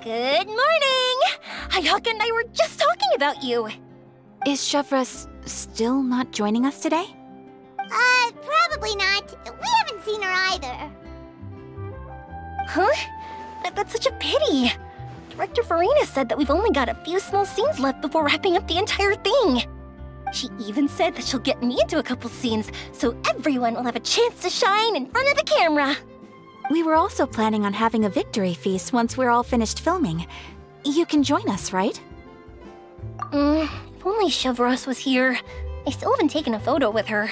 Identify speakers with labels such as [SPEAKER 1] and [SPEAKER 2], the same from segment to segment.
[SPEAKER 1] Good morning! Hayaka and I were just talking about you.
[SPEAKER 2] Is Chevra still not joining us today?
[SPEAKER 3] Probably not. We haven't seen her either.
[SPEAKER 1] Huh? That's such a pity. Director Farina said that we've only got a few small scenes left before wrapping up the entire thing. She even said that she'll get me into a couple scenes, so everyone will have a chance to shine in front of the camera.
[SPEAKER 2] We were also planning on having a victory feast once we're all finished filming. You can join us, right?
[SPEAKER 1] If only Chevros was here. I still haven't taken a photo with her.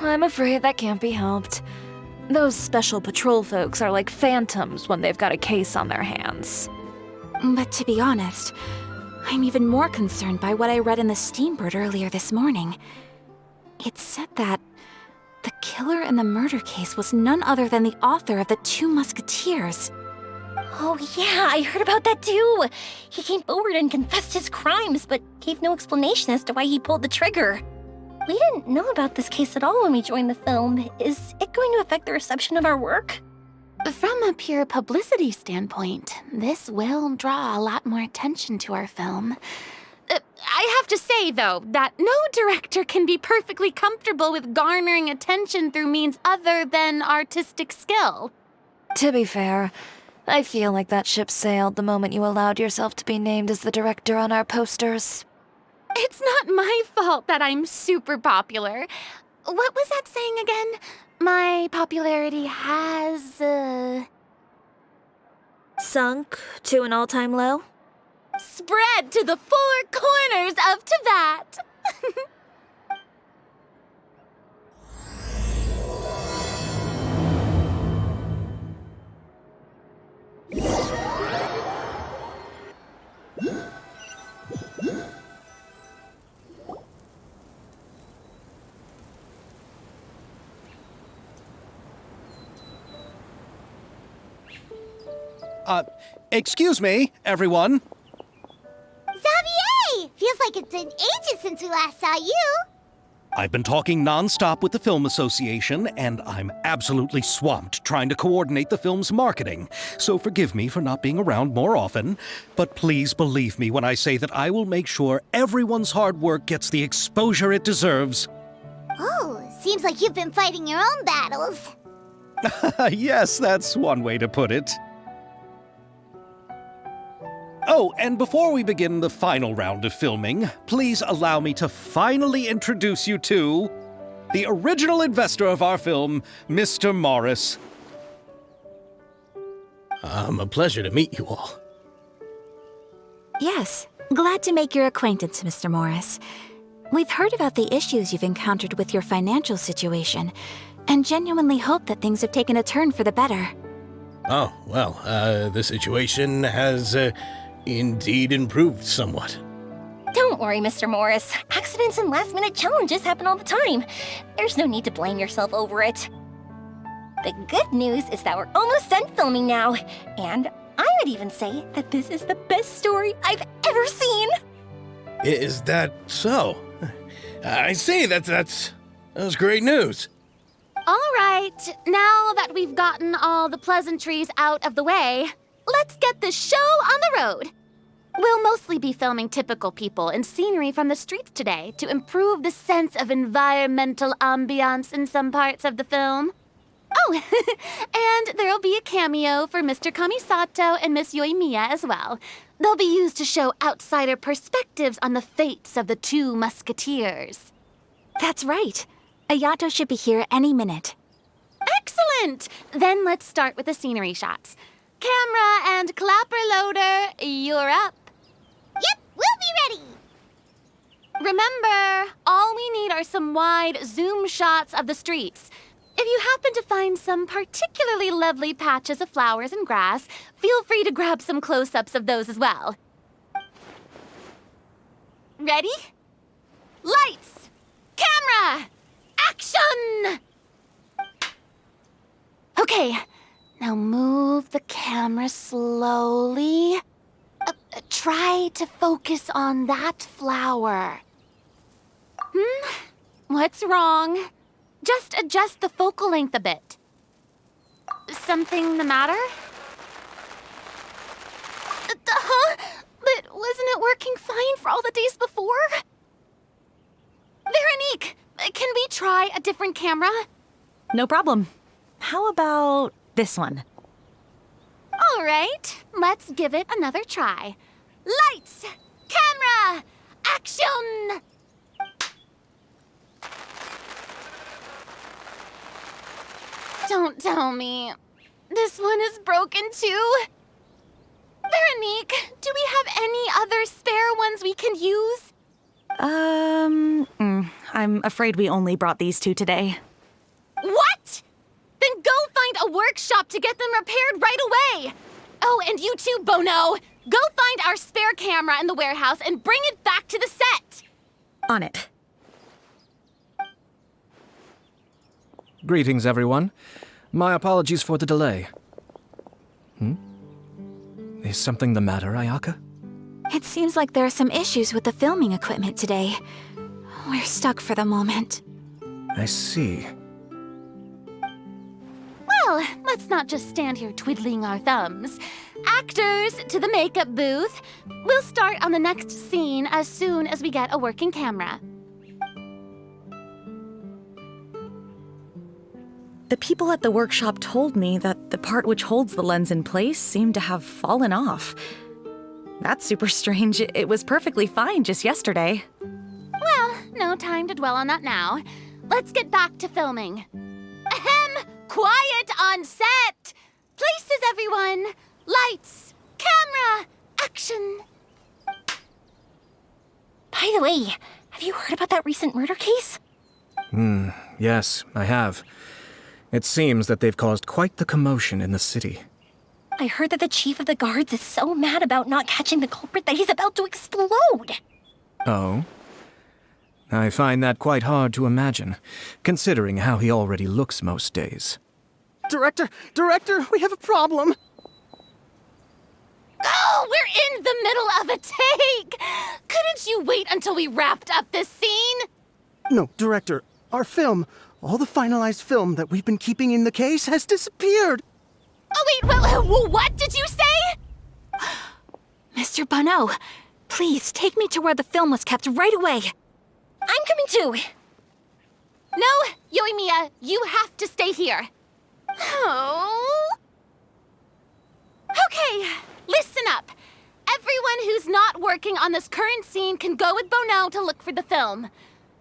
[SPEAKER 4] I'm afraid that can't be helped. Those special patrol folks are like phantoms when they've got a case on their hands.
[SPEAKER 2] But to be honest, I'm even more concerned by what I read in the Steambird earlier this morning. It said that the killer in the murder case was none other than the author of the Two Musketeers.
[SPEAKER 1] Oh yeah, I heard about that too. He came forward and confessed his crimes, but gave no explanation as to why he pulled the trigger. We didn't know about this case at all when we joined the film. Is it going to affect the reception of our work?
[SPEAKER 2] From a pure publicity standpoint, this will draw a lot more attention to our film. I have to say, though, that no director can be perfectly comfortable with garnering attention through means other than artistic skill.
[SPEAKER 4] To be fair, I feel like that ship sailed the moment you allowed yourself to be named as the director on our posters.
[SPEAKER 2] It's not my fault that I'm super popular. What was that saying again? My popularity has,
[SPEAKER 4] Sunk to an all-time low?
[SPEAKER 2] spread to the four corners of Teyvat.
[SPEAKER 5] Excuse me, everyone.
[SPEAKER 3] Xavier! Feels like it's been ages since we last saw you.
[SPEAKER 5] I've been talking non-stop with the Film Association, and I'm absolutely swamped trying to coordinate the film's marketing. So forgive me for not being around more often, but please believe me when I say that I will make sure everyone's hard work gets the exposure it deserves.
[SPEAKER 3] Oh, seems like you've been fighting your own battles.
[SPEAKER 5] Yes, that's one way to put it. Oh, and before we begin the final round of filming, please allow me to finally introduce you to the original investor of our film, Mr. Morris.
[SPEAKER 6] A pleasure to meet you all.
[SPEAKER 2] Yes, glad to make your acquaintance, Mr. Morris. We've heard about the issues you've encountered with your financial situation, and genuinely hope that things have taken a turn for the better.
[SPEAKER 6] Oh, well, the situation has, indeed improved somewhat.
[SPEAKER 1] Don't worry, Mr. Morris. Accidents and last-minute challenges happen all the time. There's no need to blame yourself over it. The good news is that we're almost done filming now, and I would even say that this is the best story I've ever seen.
[SPEAKER 6] Is that so? I see, that's great news.
[SPEAKER 2] All right, now that we've gotten all the pleasantries out of the way, let's get the show on the road. We'll mostly be filming typical people and scenery from the streets today to improve the sense of environmental ambiance in some parts of the film. Oh, and there'll be a cameo for Mr. Kamisato and Miss Yoimiya as well. They'll be used to show outsider perspectives on the fates of the Two Musketeers. That's right. Ayato should be here any minute. Excellent! Then let's start with the scenery shots. Camera and clapper loader, you're up.
[SPEAKER 3] Yep, we'll be ready.
[SPEAKER 2] Remember, all we need are some wide zoom shots of the streets. If you happen to find some particularly lovely patches of flowers and grass, feel free to grab some close-ups of those as well. Ready? Lights! Camera! Action! Okay, now move the camera slowly. Try to focus on that flower. What's wrong? Just adjust the focal length a bit. Something the matter? Huh? But wasn't it working fine for all the days before? Veronique, can we try a different camera?
[SPEAKER 7] No problem. How about this one?
[SPEAKER 2] All right, let's give it another try. Lights, camera, action! Don't tell me. This one is broken too? Veronique, do we have any other spare ones we can use?
[SPEAKER 7] I'm afraid we only brought these two today.
[SPEAKER 2] What? Then go find a workshop to get them repaired right away. Oh, and you too, Bono. Go find our spare camera in the warehouse and bring it back to the set.
[SPEAKER 7] On it.
[SPEAKER 8] Greetings, everyone. My apologies for the delay. Is something the matter, Ayaka?
[SPEAKER 9] It seems like there are some issues with the filming equipment today. We're stuck for the moment.
[SPEAKER 8] I see.
[SPEAKER 2] Well, let's not just stand here twiddling our thumbs. Actors, to the makeup booth. We'll start on the next scene as soon as we get a working camera.
[SPEAKER 7] The people at the workshop told me that the part which holds the lens in place seemed to have fallen off. That's super strange. It was perfectly fine just yesterday.
[SPEAKER 2] Well, no time to dwell on that now. Let's get back to filming. Ahem! Quiet on set! Places, everyone! Lights! Camera! Action!
[SPEAKER 1] By the way, have you heard about that recent murder case?
[SPEAKER 8] Yes, I have. It seems that they've caused quite the commotion in the city.
[SPEAKER 1] I heard that the chief of the guards is so mad about not catching the culprit that he's about to explode.
[SPEAKER 8] Oh? I find that quite hard to imagine, considering how he already looks most days.
[SPEAKER 10] Director, we have a problem.
[SPEAKER 2] Oh, we're in the middle of a take! Couldn't you wait until we wrapped up this scene?
[SPEAKER 10] No, Director, our film, all the finalized film that we've been keeping in the case has disappeared.
[SPEAKER 2] Oh, wait, what did you say?
[SPEAKER 9] Mr. Bono, please take me to where the film was kept right away.
[SPEAKER 1] I'm coming too.
[SPEAKER 2] No, Yoimiya, you have to stay here. Oh. Okay, listen up. Everyone who's not working on this current scene can go with Bono to look for the film.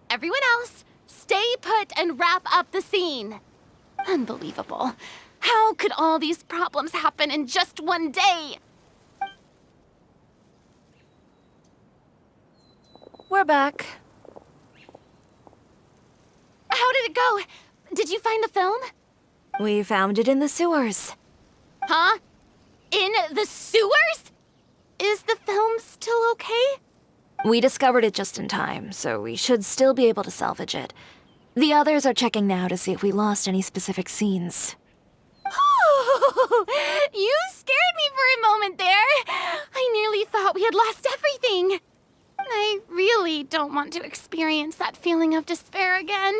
[SPEAKER 2] Everyone else, stay put and wrap up the scene. Unbelievable. How could all these problems happen in just one day?
[SPEAKER 4] We're back.
[SPEAKER 2] How did it go? Did you find the film?
[SPEAKER 4] We found it in the sewers.
[SPEAKER 2] Huh? In the sewers? Is the film still okay?
[SPEAKER 4] We discovered it just in time, so we should still be able to salvage it. The others are checking now to see if we lost any specific scenes.
[SPEAKER 2] You scared me for a moment there. I nearly thought we had lost everything. I really don't want to experience that feeling of despair again.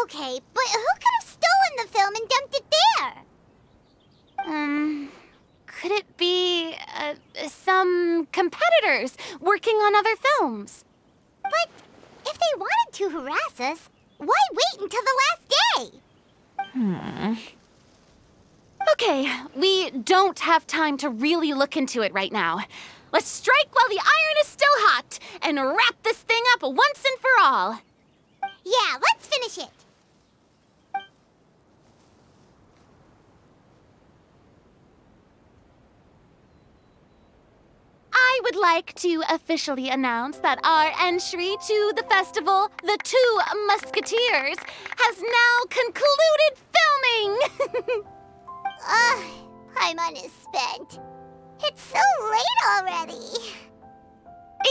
[SPEAKER 3] Okay, but who could have stolen the film and dumped it there?
[SPEAKER 2] Could it be, some competitors working on other films?
[SPEAKER 3] But if they wanted to harass us, why wait until the last day?
[SPEAKER 2] Okay, we don't have time to really look into it right now. Let's strike while the iron is still hot and wrap this thing up once and for all.
[SPEAKER 3] Yeah, let's finish it.
[SPEAKER 2] I would like to officially announce that our entry to the festival, The Two Musketeers, has now concluded filming!
[SPEAKER 3] Paimon is spent. It's so late already.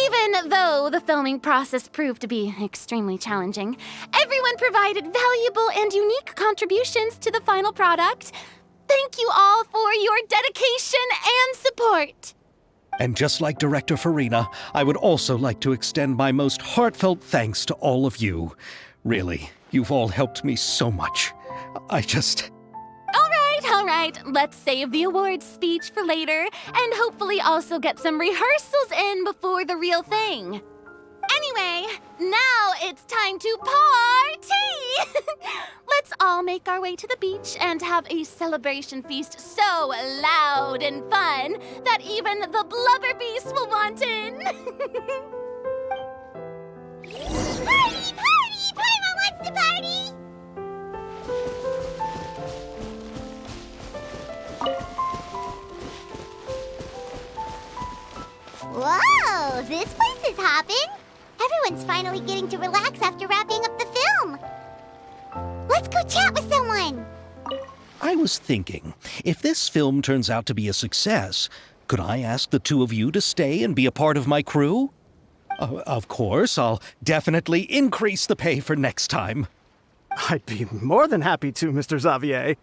[SPEAKER 2] Even though the filming process proved to be extremely challenging, everyone provided valuable and unique contributions to the final product. Thank you all for your dedication and support.
[SPEAKER 5] And just like Director Farina, I would also like to extend my most heartfelt thanks to all of you. Really, you've all helped me so much.
[SPEAKER 2] All right, let's save the awards speech for later, and hopefully also get some rehearsals in before the real thing. Anyway, now it's time to party! Let's all make our way to the beach and have a celebration feast so loud and fun that even the blubber beast will want in.
[SPEAKER 3] Party! Party! Paimon wants to party! Whoa! This place is hopping! Everyone's finally getting to relax after wrapping up the film. Let's go chat with someone!
[SPEAKER 5] I was thinking, if this film turns out to be a success, could I ask the two of you to stay and be a part of my crew? Of course, I'll definitely increase the pay for next time.
[SPEAKER 10] I'd be more than happy to, Mr. Xavier.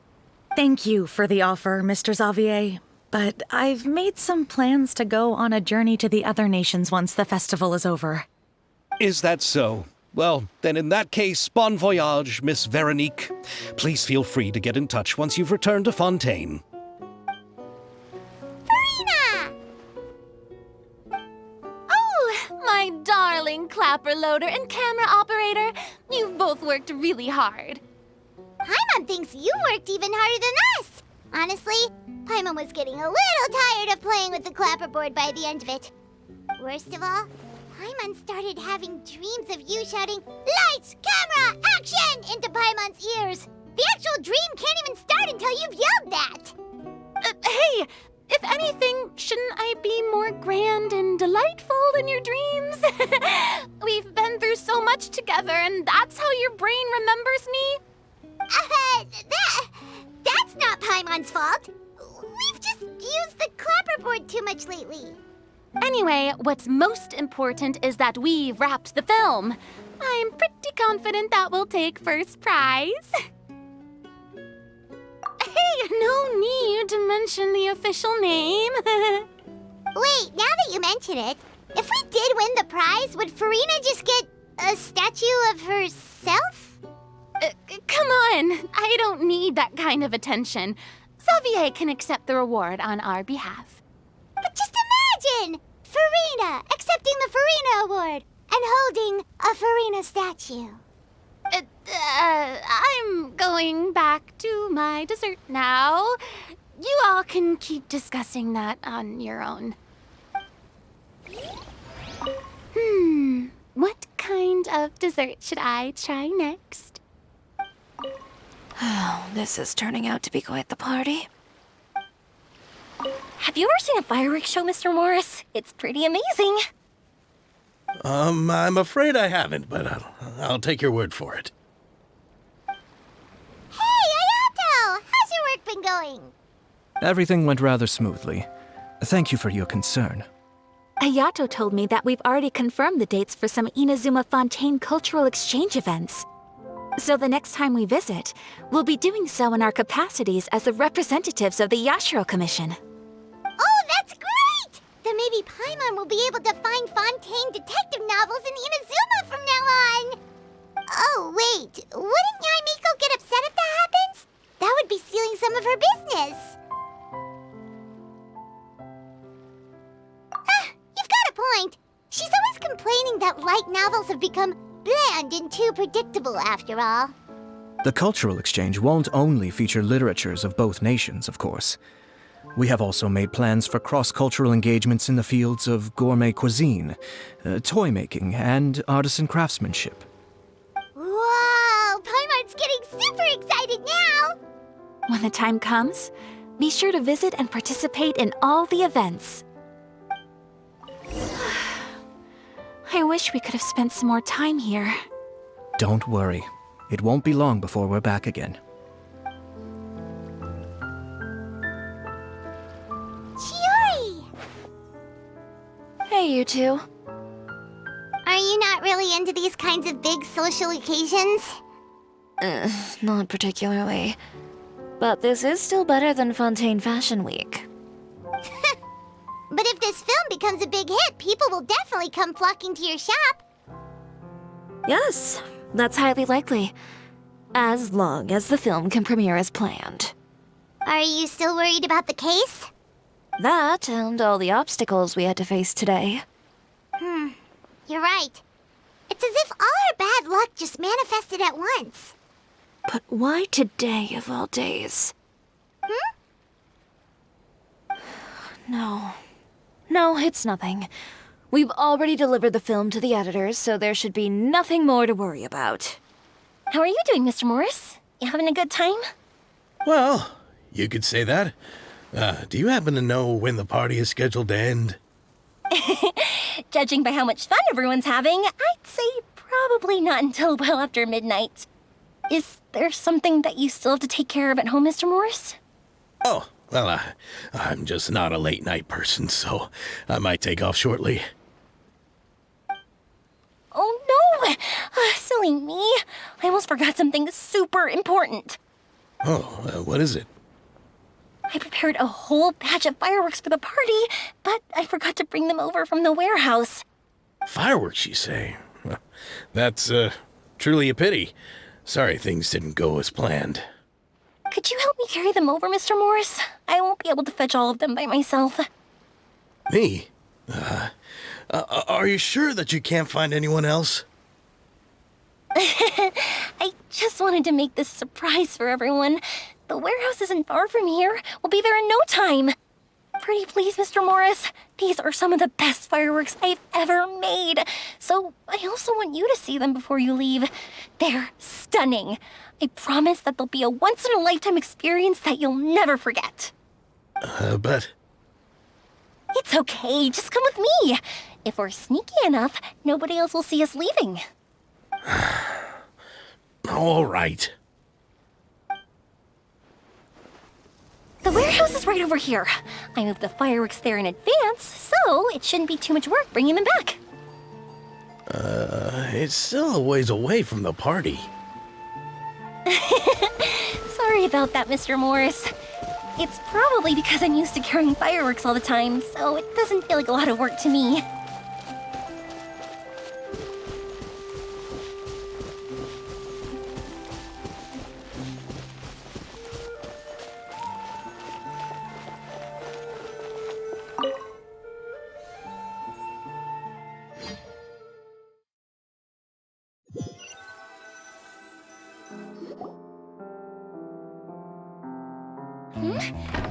[SPEAKER 7] Thank you for the offer, Mr. Xavier. But I've made some plans to go on a journey to the other nations once the festival is over.
[SPEAKER 5] Is that so? Well, then in that case, bon voyage, Miss Veronique. Please feel free to get in touch once you've returned to Fontaine.
[SPEAKER 3] Farina!
[SPEAKER 2] Oh, my darling clapper loader and camera operator. You've both worked really hard.
[SPEAKER 3] Paimon thinks you worked even harder than us. Honestly, Paimon was getting a little tired of playing with the clapperboard by the end of it. Worst of all, Paimon started having dreams of you shouting, "Lights, camera, action!" into Paimon's ears. The actual dream can't even start until you've yelled that.
[SPEAKER 2] Hey, if anything, shouldn't I be more grand and delightful than your dreams? We've been through so much together, and that's how your brain remembers me?
[SPEAKER 3] That's not Paimon's fault. We've just used the clapperboard too much lately.
[SPEAKER 2] Anyway, what's most important is that we've wrapped the film. I'm pretty confident that we'll take first prize. Hey, no need to mention the official name.
[SPEAKER 3] Wait, now that you mention it, if we did win the prize, would Farina just get a statue of herself?
[SPEAKER 2] Come on, I don't need that kind of attention. Xavier can accept the reward on our behalf.
[SPEAKER 3] But just imagine! Farina accepting the Farina Award and holding a Farina statue.
[SPEAKER 2] I'm going back to my dessert now. You all can keep discussing that on your own. What kind of dessert should I try next?
[SPEAKER 4] Oh, this is turning out to be quite the party.
[SPEAKER 1] Have you ever seen a fireworks show, Mr. Morris? It's pretty amazing.
[SPEAKER 6] I'm afraid I haven't, but I'll take your word for it.
[SPEAKER 3] Hey, Ayato! How's your work been going?
[SPEAKER 8] Everything went rather smoothly. Thank you for your concern.
[SPEAKER 9] Ayato told me that we've already confirmed the dates for some Inazuma Fontaine cultural exchange events. So the next time we visit, we'll be doing so in our capacities as the representatives of the Yashiro Commission.
[SPEAKER 3] Oh, that's great! Then maybe Paimon will be able to find Fontaine detective novels in Inazuma from now on! Oh, wait, wouldn't Yae Miko get upset if that happens? That would be stealing some of her business. You've got a point. She's always complaining that light novels have become bland and too predictable after all.
[SPEAKER 8] The cultural exchange won't only feature literatures of both nations, of course. We have also made plans for cross-cultural engagements in the fields of gourmet cuisine, toy making, and artisan craftsmanship.
[SPEAKER 3] Whoa! Paimon's getting super excited now!
[SPEAKER 9] When the time comes, be sure to visit and participate in all the events. I wish we could have spent some more time here.
[SPEAKER 8] Don't worry. It won't be long before we're back again.
[SPEAKER 3] Chiori!
[SPEAKER 4] Hey, you two.
[SPEAKER 3] Are you not really into these kinds of big social occasions?
[SPEAKER 4] Not particularly. But this is still better than Fontaine Fashion Week.
[SPEAKER 3] But if this film becomes a big hit, people will definitely come flocking to your shop.
[SPEAKER 4] Yes, that's highly likely. As long as the film can premiere as planned.
[SPEAKER 3] Are you still worried about the case?
[SPEAKER 4] That and all the obstacles we had to face today.
[SPEAKER 3] You're right. It's as if all our bad luck just manifested at once.
[SPEAKER 4] But why today of all days? No, it's nothing. We've already delivered the film to the editors, so there should be nothing more to worry about.
[SPEAKER 1] How are you doing, Mr. Morris? You having a good time?
[SPEAKER 6] Well, you could say that. Do you happen to know when the party is scheduled to end?
[SPEAKER 1] Judging by how much fun everyone's having, I'd say probably not until well after midnight. Is there something that you still have to take care of at home, Mr. Morris?
[SPEAKER 6] Oh, well, I'm just not a late night person, so I might take off shortly.
[SPEAKER 1] Oh no! Silly me. I almost forgot something super important.
[SPEAKER 6] Oh, what is it?
[SPEAKER 1] I prepared a whole batch of fireworks for the party, but I forgot to bring them over from the warehouse.
[SPEAKER 6] Fireworks, you say? Well, that's, truly a pity. Sorry things didn't go as planned.
[SPEAKER 1] Could you help me carry them over, Mr. Morris? I won't be able to fetch all of them by myself.
[SPEAKER 6] Me? Are you sure that you can't find anyone else?
[SPEAKER 1] I just wanted to make this a surprise for everyone. The warehouse isn't far from here. We'll be there in no time. Pretty please, Mr. Morris. These are some of the best fireworks I've ever made. So I also want you to see them before you leave. They're stunning. I promise that they'll be a once-in-a-lifetime experience that you'll never forget.
[SPEAKER 6] But...
[SPEAKER 1] It's okay. Just come with me. If we're sneaky enough, nobody else will see us leaving.
[SPEAKER 6] All right.
[SPEAKER 1] The warehouse is right over here. I moved the fireworks there in advance, so it shouldn't be too much work bringing them back.
[SPEAKER 6] It's still a ways away from the party.
[SPEAKER 1] Sorry about that, Mr. Morris. It's probably because I'm used to carrying fireworks all the time, so it doesn't feel like a lot of work to me.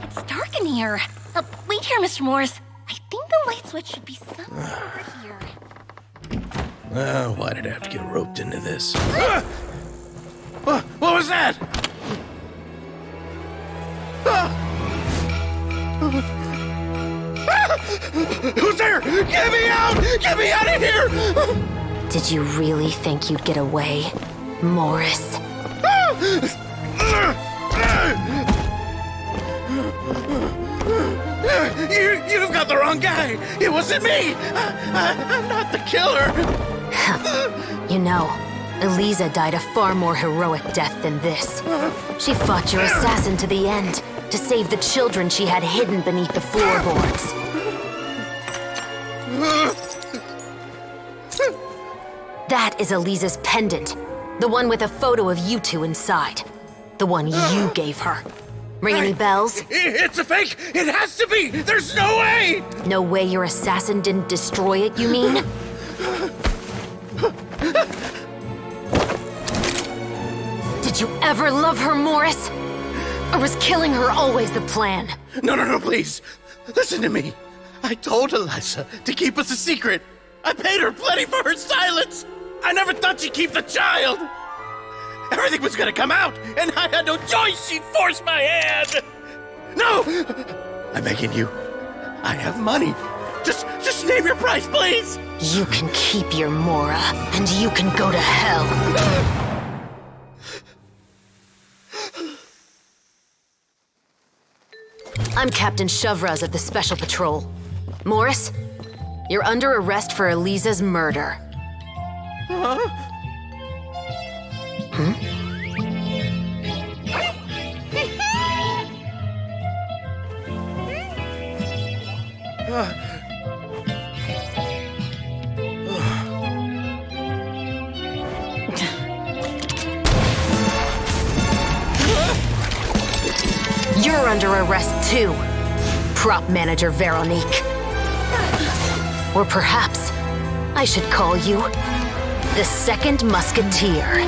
[SPEAKER 1] It's dark in here. Wait here, Mr. Morris. I think the light switch should be somewhere over here.
[SPEAKER 6] Why did I have to get roped into this? What was that? Who's there? Get me out! Get me out of here!
[SPEAKER 2] Did you really think you'd get away, Morris?
[SPEAKER 6] You've got the wrong guy. It wasn't me. I'm not the killer.
[SPEAKER 2] You know, Eliza died a far more heroic death than this. She fought your assassin to the end, to save the children she had hidden beneath the floorboards. That is Eliza's pendant, the one with a photo of you two inside. The one you gave her. Ring any bells?
[SPEAKER 6] It's a fake! It has to be! There's no way!
[SPEAKER 2] No way your assassin didn't destroy it, you mean? Did you ever love her, Morris? Or was killing her always the plan?
[SPEAKER 6] No, please. Listen to me. I told Eliza to keep us a secret. I paid her plenty for her silence. I never thought she'd keep the child. Everything was gonna come out, and I had no choice. She'd force my hand. No! I'm begging you. I have money. Just name your price, please.
[SPEAKER 2] You can keep your Mora, and you can go to hell. I'm Captain Shovraz of the Special Patrol. Morris, you're under arrest for Eliza's murder. You're
[SPEAKER 11] You're under arrest too, prop manager Veronique. Or perhaps I should call you the second musketeer.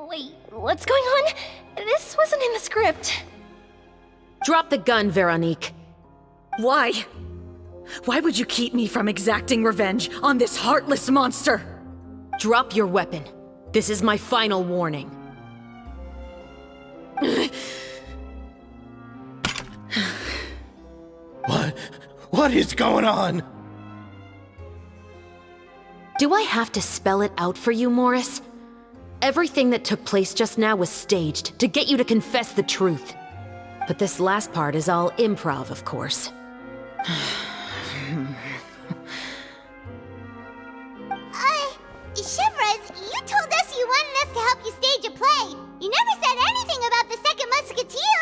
[SPEAKER 1] Wait, what's going on? This wasn't in the script.
[SPEAKER 11] Drop the gun, Veronique.
[SPEAKER 7] Why? Why would you keep me from exacting revenge on this heartless monster?
[SPEAKER 11] Drop your weapon. This is my final warning.
[SPEAKER 6] What is going on?
[SPEAKER 11] Do I have to spell it out for you, Morris? Everything that took place just now was staged to get you to confess the truth. But this last part is all improv, of course.
[SPEAKER 3] Shivers, you told us you wanted us to help you stage a play. You never said anything about the second musketeer.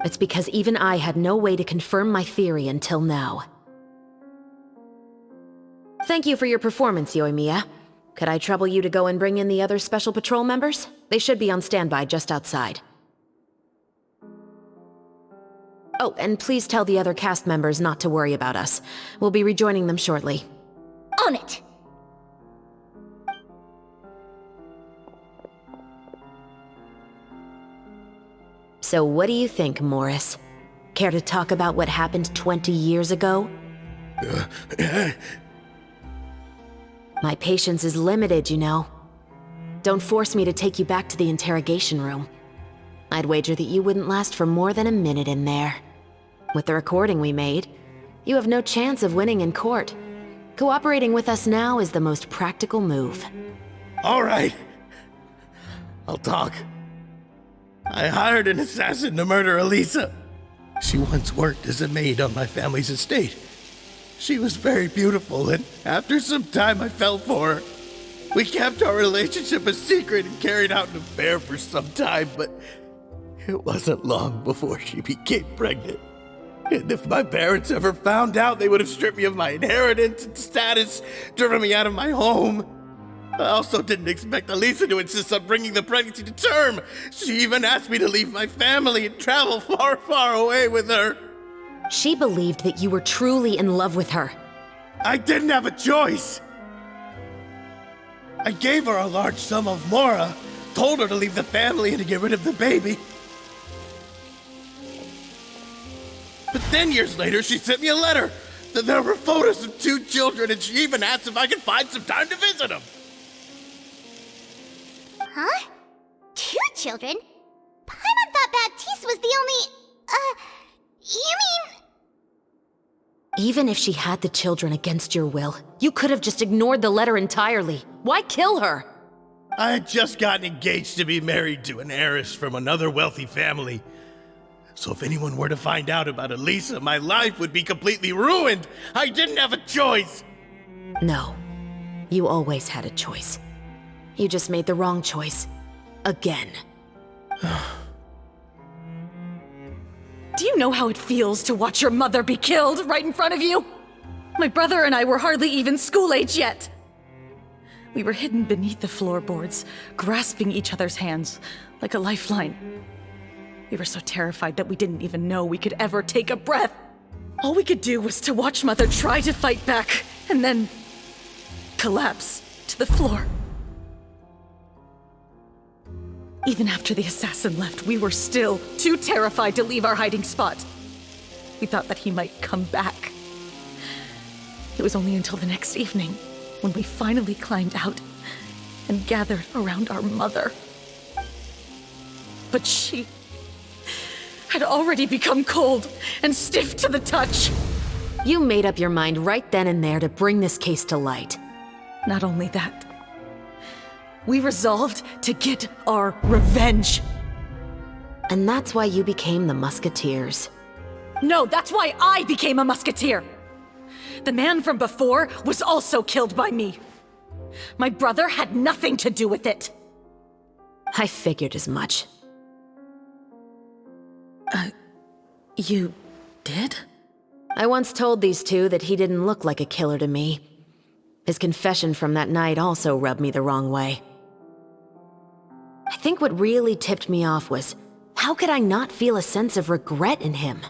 [SPEAKER 11] It's because even I had no way to confirm my theory until now. Thank you for your performance, Yoimiya. Could I trouble you to go and bring in the other Special Patrol members? They should be on standby just outside. Oh, and please tell the other cast members not to worry about us. We'll be rejoining them shortly.
[SPEAKER 1] On it!
[SPEAKER 11] So what do you think, Morris? Care to talk about what happened 20 years ago? My patience is limited, you know. Don't force me to take you back to the interrogation room. I'd wager that you wouldn't last for more than a minute in there. With the recording we made, you have no chance of winning in court. Cooperating with us now is the most practical move.
[SPEAKER 6] All right. I'll talk. I hired an assassin to murder Elisa. She once worked as a maid on my family's estate. She was very beautiful, and after some time I fell for her. We kept our relationship a secret and carried out an affair for some time, but it wasn't long before she became pregnant. And if my parents ever found out, they would have stripped me of my inheritance and status, driven me out of my home. I also didn't expect Elisa to insist on bringing the pregnancy to term. She even asked me to leave my family and travel far, far away with her.
[SPEAKER 11] She believed that you were truly in love with her.
[SPEAKER 6] I didn't have a choice. I gave her a large sum of mora, told her to leave the family and to get rid of the baby. But then years later, she sent me a letter. There were photos of 2 children, and she even asked if I could find some time to visit them.
[SPEAKER 3] Huh? 2 children? Paimon thought Baptiste was the only... you mean...
[SPEAKER 11] Even if she had the children against your will, you could have just ignored the letter entirely. Why kill her?
[SPEAKER 6] I had just gotten engaged to be married to an heiress from another wealthy family. So if anyone were to find out about Elisa, my life would be completely ruined. I didn't have a choice.
[SPEAKER 11] No, you always had a choice. You just made the wrong choice. Again.
[SPEAKER 7] Do you know how it feels to watch your mother be killed right in front of you? My brother and I were hardly even school age yet. We were hidden beneath the floorboards, grasping each other's hands like a lifeline. We were so terrified that we didn't even know we could ever take a breath. All we could do was to watch Mother try to fight back, and then collapse to the floor. Even after the assassin left, we were still too terrified to leave our hiding spot. We thought that he might come back. It was only until the next evening when we finally climbed out and gathered around our mother. But she had already become cold and stiff to the touch.
[SPEAKER 11] You made up your mind right then and there to bring this case to light.
[SPEAKER 7] Not only that, we resolved to get our revenge.
[SPEAKER 11] And that's why you became the Musketeers.
[SPEAKER 7] No, that's why I became a musketeer. The man from before was also killed by me. My brother had nothing to do with it.
[SPEAKER 11] I figured as much.
[SPEAKER 7] You did?
[SPEAKER 11] I once told these two that he didn't look like a killer to me. His confession from that night also rubbed me the wrong way. I think what really tipped me off was, how could I not feel a sense of regret in him?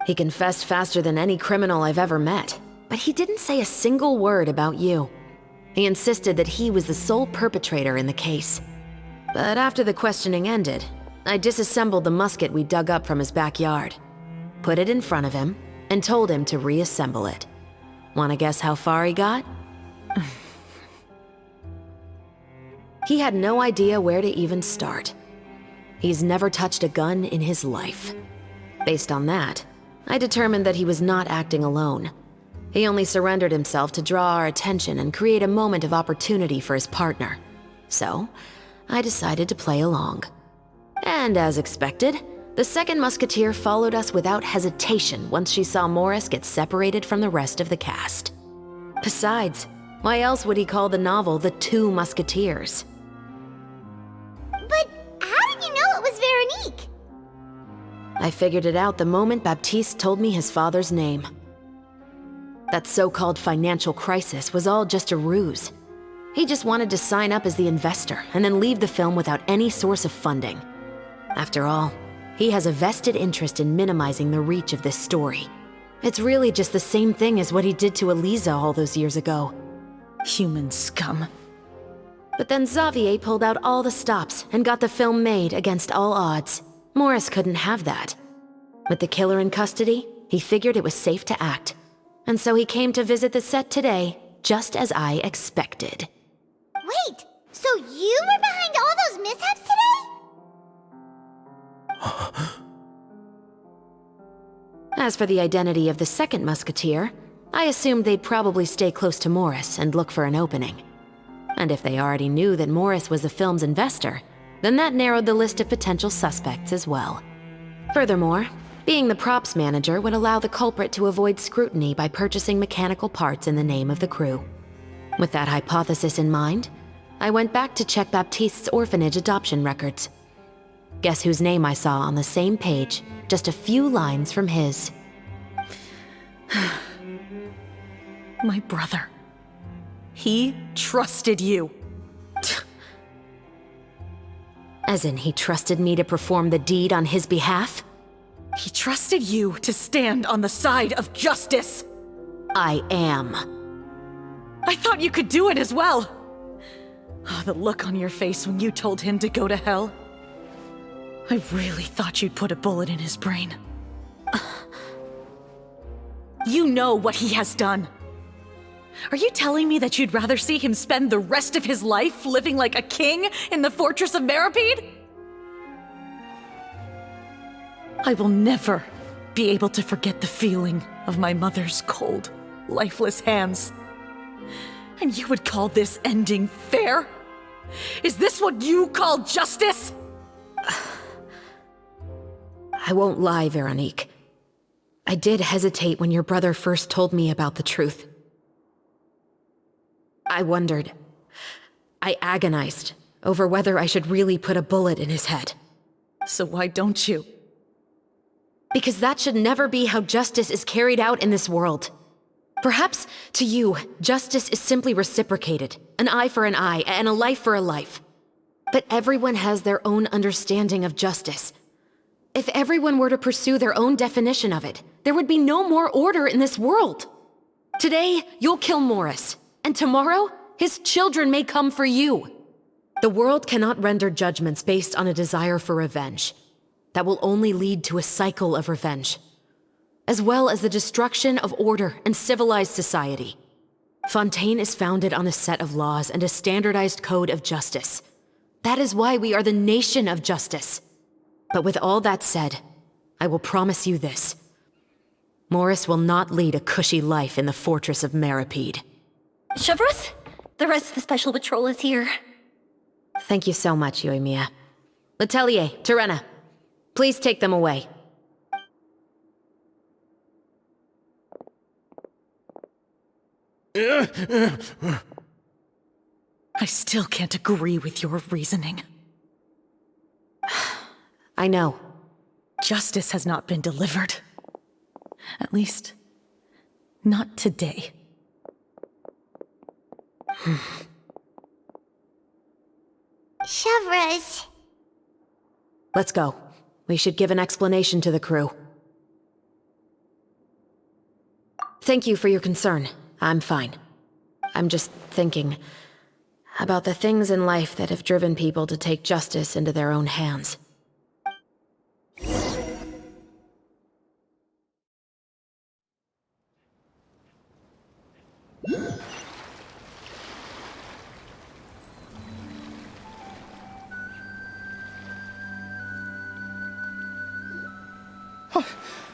[SPEAKER 11] He confessed faster than any criminal I've ever met, but he didn't say a single word about you. He insisted that he was the sole perpetrator in the case. But after the questioning ended, I disassembled the musket we dug up from his backyard, put it in front of him, and told him to reassemble it. Wanna guess how far he got? He had no idea where to even start. He's never touched a gun in his life. Based on that, I determined that he was not acting alone. He only surrendered himself to draw our attention and create a moment of opportunity for his partner. So, I decided to play along. And as expected, the second musketeer followed us without hesitation once she saw Morris get separated from the rest of the cast. Besides, why else would he call the novel The Two Musketeers?
[SPEAKER 3] But how did you know it was Veronique?
[SPEAKER 11] I figured it out the moment Baptiste told me his father's name. That so-called financial crisis was all just a ruse. He just wanted to sign up as the investor and then leave the film without any source of funding. After all, he has a vested interest in minimizing the reach of this story. It's really just the same thing as what he did to Eliza all those years ago.
[SPEAKER 7] Human scum.
[SPEAKER 11] But then Xavier pulled out all the stops and got the film made against all odds. Morris couldn't have that. With the killer in custody, he figured it was safe to act. And so he came to visit the set today, just as I expected.
[SPEAKER 3] Wait, so you were behind all those mishaps today?
[SPEAKER 11] As for the identity of the second musketeer, I assumed they'd probably stay close to Morris and look for an opening. And if they already knew that Morris was the film's investor, then that narrowed the list of potential suspects as well. Furthermore, being the props manager would allow the culprit to avoid scrutiny by purchasing mechanical parts in the name of the crew. With that hypothesis in mind, I went back to check Baptiste's orphanage adoption records. Guess whose name I saw on the same page, just a few lines from his.
[SPEAKER 7] My brother. He trusted you.
[SPEAKER 11] As in, he trusted me to perform the deed on his behalf?
[SPEAKER 7] He trusted you to stand on the side of justice.
[SPEAKER 11] I am.
[SPEAKER 7] I thought you could do it as well. Oh, the look on your face when you told him to go to hell. I really thought you'd put a bullet in his brain. You know what he has done. Are you telling me that you'd rather see him spend the rest of his life living like a king in the fortress of Meripede? I will never be able to forget the feeling of my mother's cold, lifeless hands. And you would call this ending fair? Is this what you call justice?
[SPEAKER 11] I won't lie, Veronique. I did hesitate when your brother first told me about the truth. I wondered. I agonized over whether I should really put a bullet in his head.
[SPEAKER 7] So why don't you?
[SPEAKER 11] Because that should never be how justice is carried out in this world. Perhaps, to you, justice is simply reciprocated. An eye for an eye, and a life for a life. But everyone has their own understanding of justice. If everyone were to pursue their own definition of it, there would be no more order in this world. Today, you'll kill Morris, and tomorrow, his children may come for you. The world cannot render judgments based on a desire for revenge. That will only lead to a cycle of revenge, as well as the destruction of order and civilized society. Fontaine is founded on a set of laws and a standardized code of justice. That is why we are the nation of justice. But with all that said, I will promise you this. Morris will not lead a cushy life in the fortress of Meripede.
[SPEAKER 1] Chevrus, the rest of the special patrol is here.
[SPEAKER 11] Thank you so much, Yoimiya. Letelier, Terena, please take them away.
[SPEAKER 7] I still can't agree with your reasoning.
[SPEAKER 11] I know.
[SPEAKER 7] Justice has not been delivered. At least, not today.
[SPEAKER 3] Chevras.
[SPEAKER 11] Let's go. We should give an explanation to the crew. Thank you for your concern. I'm fine. I'm just thinking about the things in life that have driven people to take justice into their own hands.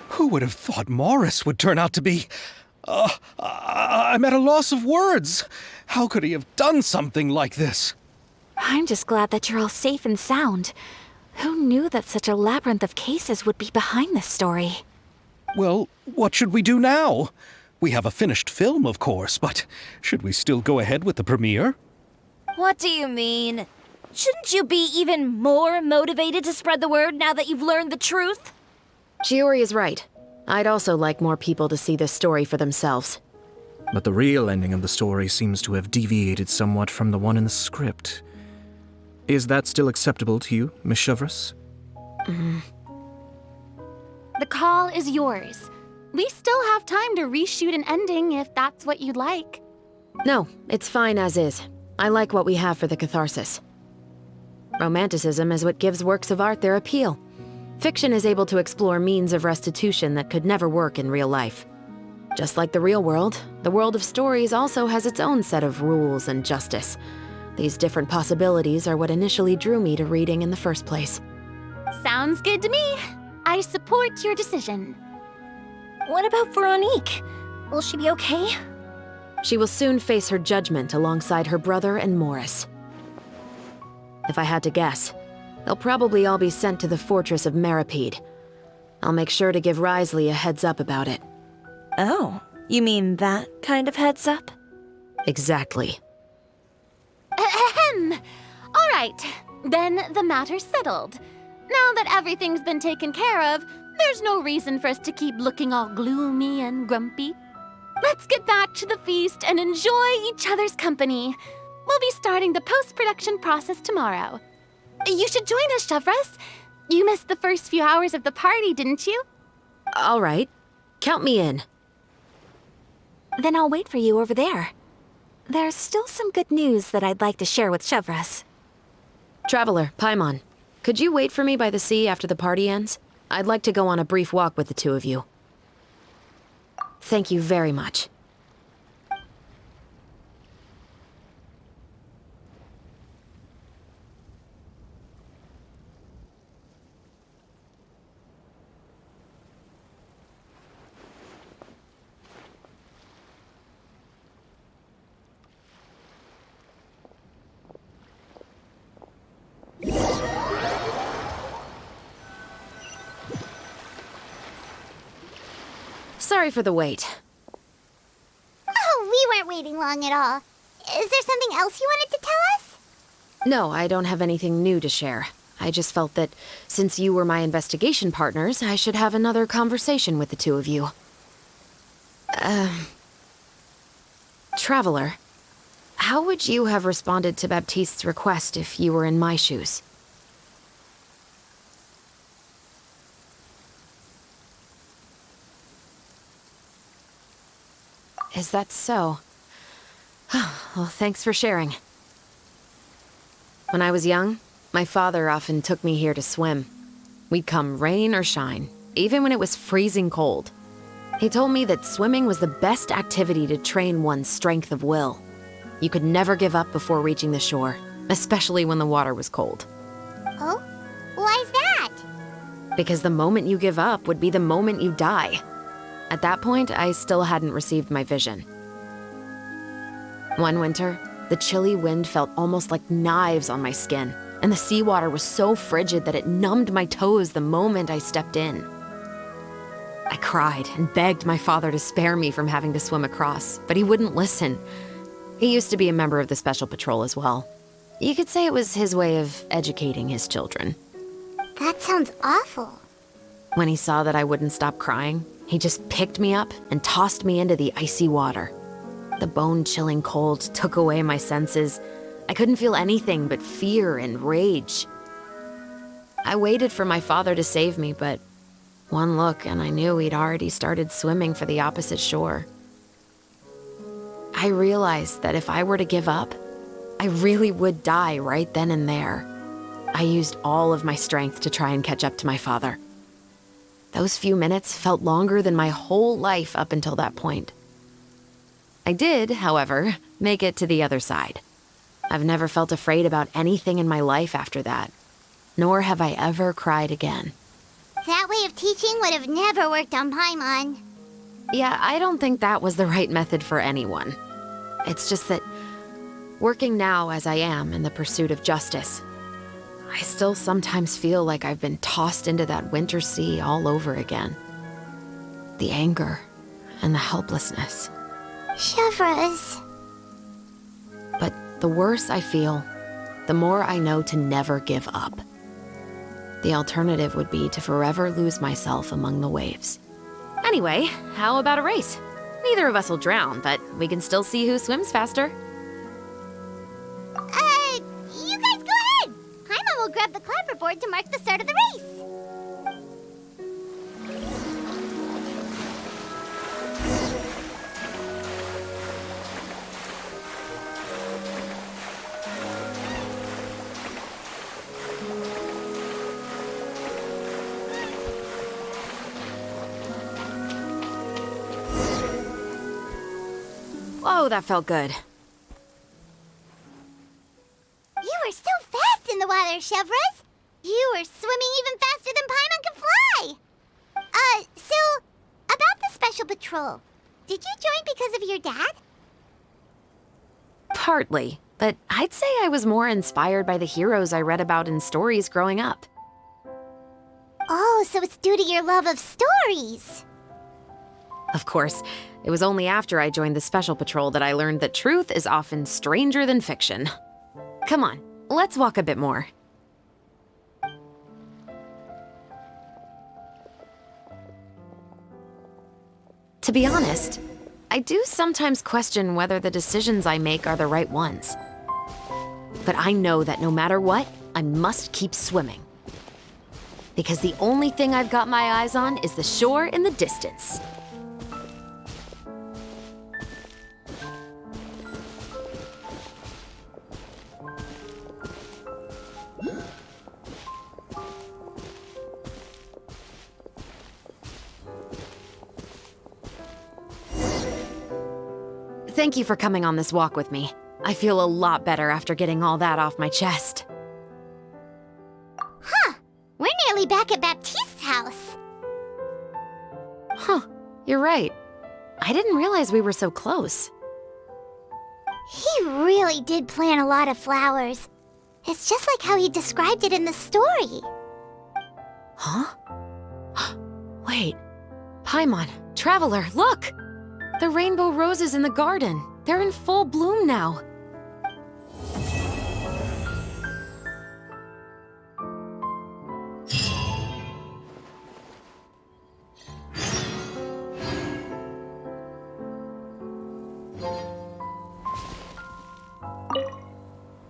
[SPEAKER 5] Who would have thought Morris would turn out to be... I'm at a loss of words. How could he have done something like this?
[SPEAKER 9] I'm just glad that you're all safe and sound. Who knew that such a labyrinth of cases would be behind this story?
[SPEAKER 5] Well, what should we do now? We have a finished film, of course, but should we still go ahead with the premiere?
[SPEAKER 4] What do you mean? Shouldn't you be even more motivated to spread the word now that you've learned the truth?
[SPEAKER 11] Chiori is right. I'd also like more people to see this story for themselves.
[SPEAKER 8] But the real ending of the story seems to have deviated somewhat from the one in the script. Is that still acceptable to you, Miss Chevras?
[SPEAKER 2] The call is yours. We still have time to reshoot an ending if that's what you'd like.
[SPEAKER 11] No, it's fine as is. I like what we have for the catharsis. Romanticism is what gives works of art their appeal. Fiction is able to explore means of restitution that could never work in real life. Just like the real world, the world of stories also has its own set of rules and justice. These different possibilities are what initially drew me to reading in the first place.
[SPEAKER 2] Sounds good to me. I support your decision.
[SPEAKER 1] What about Veronique? Will she be okay?
[SPEAKER 11] She will soon face her judgment alongside her brother and Morris. If I had to guess, they'll probably all be sent to the fortress of Meripede. I'll make sure to give Risley a heads up about it.
[SPEAKER 4] Oh, you mean that kind of heads up?
[SPEAKER 11] Exactly.
[SPEAKER 2] Ahem. All right, then the matter's settled. Now that everything's been taken care of, there's no reason for us to keep looking all gloomy and grumpy. Let's get back to the feast and enjoy each other's company. We'll be starting the post-production process tomorrow. You should join us, Chevras. You missed the first few hours of the party, didn't you?
[SPEAKER 11] All right. Count me in.
[SPEAKER 9] Then I'll wait for you over there. There's still some good news that I'd like to share with Chevras.
[SPEAKER 11] Traveler, Paimon, could you wait for me by the sea after the party ends? I'd like to go on a brief walk with the two of you. Thank you very much. Sorry for the wait.
[SPEAKER 3] Oh, we weren't waiting long at all. Is there something else you wanted to tell us?
[SPEAKER 11] No, I don't have anything new to share. I just felt that since you were my investigation partners, I should have another conversation with the two of you. Traveler, how would you have responded to Baptiste's request if you were in my shoes? Is that so? Well, thanks for sharing. When I was young, my father often took me here to swim. We'd come rain or shine, even when it was freezing cold. He told me that swimming was the best activity to train one's strength of will. You could never give up before reaching the shore, especially when the water was cold.
[SPEAKER 3] Oh? Why's that?
[SPEAKER 11] Because the moment you give up would be the moment you die. At that point, I still hadn't received my vision. One winter, the chilly wind felt almost like knives on my skin, and the seawater was so frigid that it numbed my toes the moment I stepped in. I cried and begged my father to spare me from having to swim across, but he wouldn't listen. He used to be a member of the Special Patrol as well. You could say it was his way of educating his children.
[SPEAKER 3] That sounds awful.
[SPEAKER 11] When he saw that I wouldn't stop crying, he just picked me up and tossed me into the icy water. The bone-chilling cold took away my senses. I couldn't feel anything but fear and rage. I waited for my father to save me, but one look and I knew he'd already started swimming for the opposite shore. I realized that if I were to give up, I really would die right then and there. I used all of my strength to try and catch up to my father. Those few minutes felt longer than my whole life up until that point. I did, however, make it to the other side. I've never felt afraid about anything in my life after that, nor have I ever cried again.
[SPEAKER 3] That way of teaching would have never worked on Paimon.
[SPEAKER 11] Yeah, I don't think that was the right method for anyone. It's just that, working now as I am in the pursuit of justice, I still sometimes feel like I've been tossed into that winter sea all over again. The anger and the helplessness.
[SPEAKER 3] Chevreuse.
[SPEAKER 11] But the worse I feel, the more I know to never give up. The alternative would be to forever lose myself among the waves. Anyway, how about a race? Neither of us will drown, but we can still see who swims faster.
[SPEAKER 3] You guys go ahead! Paimon will grab the clapperboard to mark the start of the race.
[SPEAKER 11] Whoa, that felt good.
[SPEAKER 3] You were so fast in the water, Chevreuse! You were swimming even faster than Paimon can fly! So, about the special patrol, did you join because of your dad?
[SPEAKER 11] Partly, but I'd say I was more inspired by the heroes I read about in stories growing up.
[SPEAKER 3] Oh, so it's due to your love of stories!
[SPEAKER 11] Of course, it was only after I joined the Special Patrol that I learned that truth is often stranger than fiction. Come on, let's walk a bit more. To be honest, I do sometimes question whether the decisions I make are the right ones. But I know that no matter what, I must keep swimming. Because the only thing I've got my eyes on is the shore in the distance. Thank you for coming on this walk with me. I feel a lot better after getting all that off my chest.
[SPEAKER 3] Huh. We're nearly back at Baptiste's house.
[SPEAKER 11] Huh. You're right. I didn't realize we were so close.
[SPEAKER 3] He really did plant a lot of flowers. It's just like how he described it in the story.
[SPEAKER 11] Huh? Wait. Paimon, Traveler, look! The rainbow roses in the garden. They're in full bloom now.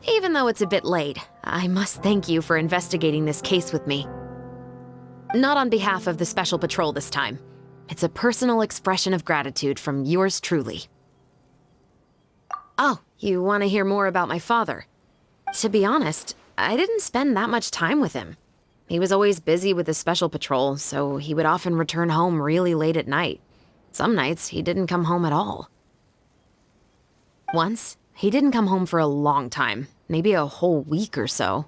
[SPEAKER 11] Even though it's a bit late, I must thank you for investigating this case with me. Not on behalf of the Special Patrol this time. It's a personal expression of gratitude from yours truly. Oh, you want to hear more about my father? To be honest, I didn't spend that much time with him. He was always busy with the Special Patrol, so he would often return home really late at night. Some nights, he didn't come home at all. Once, he didn't come home for a long time, maybe a whole week or so.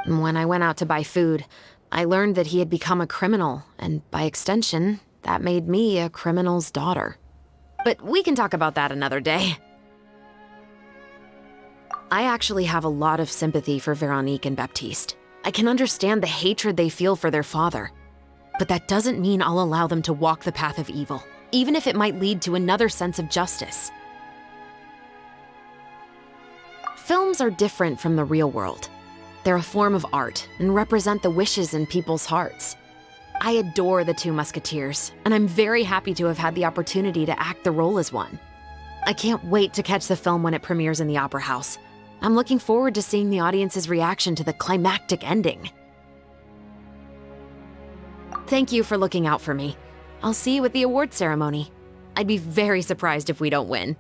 [SPEAKER 11] When I went out to buy food, I learned that he had become a criminal, and by extension, that made me a criminal's daughter. But we can talk about that another day. I actually have a lot of sympathy for Veronique and Baptiste. I can understand the hatred they feel for their father. But that doesn't mean I'll allow them to walk the path of evil, even if it might lead to another sense of justice. Films are different from the real world. They're a form of art and represent the wishes in people's hearts. I adore the two Musketeers, and I'm very happy to have had the opportunity to act the role as one. I can't wait to catch the film when it premieres in the Opera House. I'm looking forward to seeing the audience's reaction to the climactic ending. Thank you for looking out for me. I'll see you at the award ceremony. I'd be very surprised if we don't win.